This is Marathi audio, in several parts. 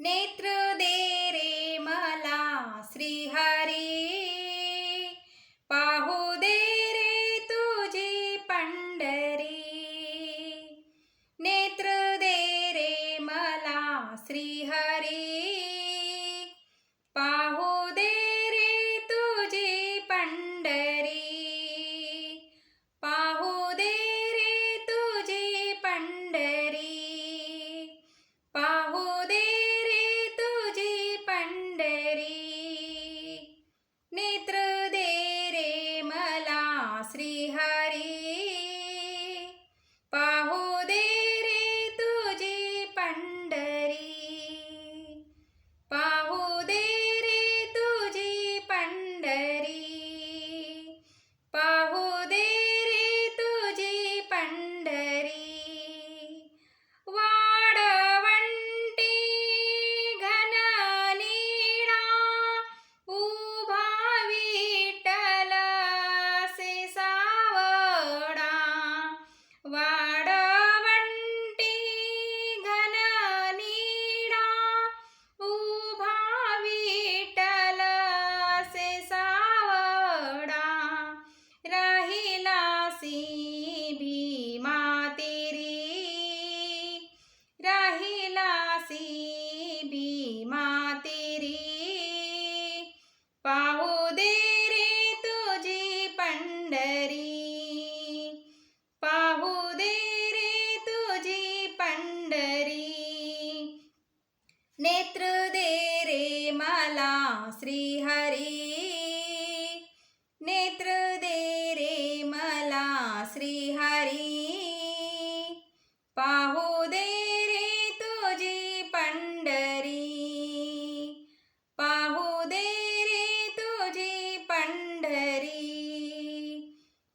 नेत्र दे रे मला श्रीहरी, पाहू दे रे तुझी पंढरी. नेत्र दे रे मला श्रीहरी, पाहू दे रे तुझी पंढरी. पाहू दे रे तुझी पंढरी, पाहू दे रे तुझी पंढरी. नेत्र दे रे मला श्रीहरी, पाहू दे रे तुझी पंढरी. पाहू दे रे तुझी पंढरी, पाहू दे रे तुझी पंढरी. वाळवंटी घन निळा उभा विठ्ठल से सावळा. वाळवंटी घन निळा उभा विठ्ठल से सावळा. राहिलासी भीमा तेरी, राहिलासी भीमा तेरी. पाहू दे रे तुझी पंढरी, पाहू दे रे तुझी पंढरी. नेत्र दे रे मला श्रीहरी, नेत्र दे रे मला श्रीहरी. पाहू दे रे तुझी पंढरी, पाहू दे रे तुझी पंढरी.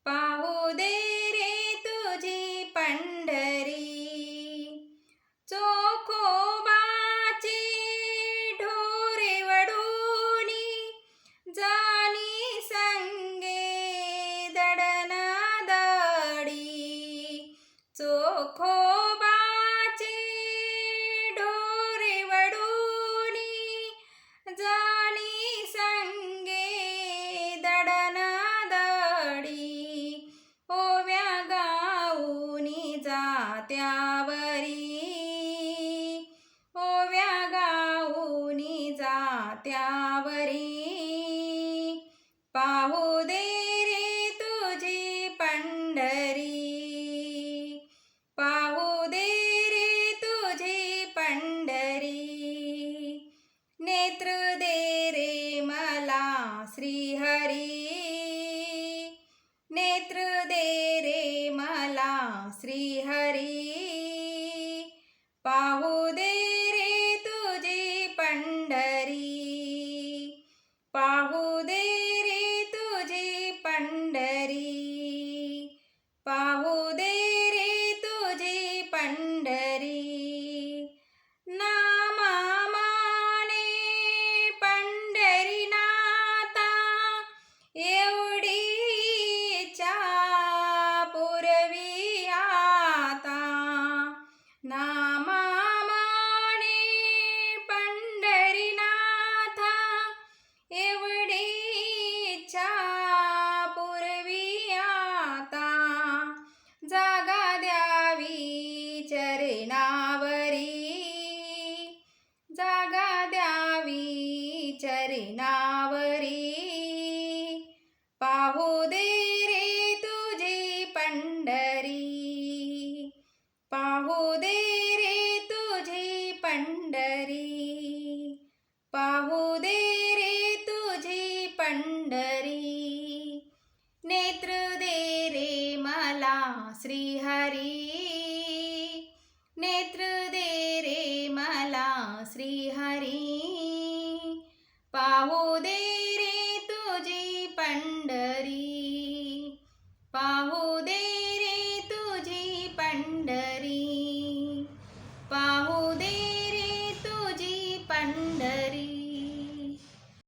पाहू दे रे तुझी पंढरी. चोखोबाचे ढोरे वडूनी जानी संगे दडन दडी. चोखोबाचे ढोरे वडूनी जानी संगे दडन दडी. ओव्या गाऊनी जात्यावरी, ओव्या गाऊनी जात्यावरी. पाहू दे रे तुझी पंढरी, पाहू दे रे तुझी पंढरी. नेत्र दे रे मला श्रीहरी, नेत्र दे रे मला श्रीहरी. पाहू दे रे तुझी पंढरी, पाहू दे रे तुझी पंढरी. पाहू दे रे तुझी पंढरी. नामामाने पंढरीनाथा एवढी इच्छा पुरवी आता. नामामाने पंढरीनाथा एवढी इच्छा पुरवी आता. जागा द्यावी चरणावरी, जागा द्यावी चरणावरी. पाहू दे रे तुझी पंढरी, पाहू दे रे तुझी पंढरी. पाहू दे रे तुझी पंढरी. नेत्र दे रे मला श्रीहरी,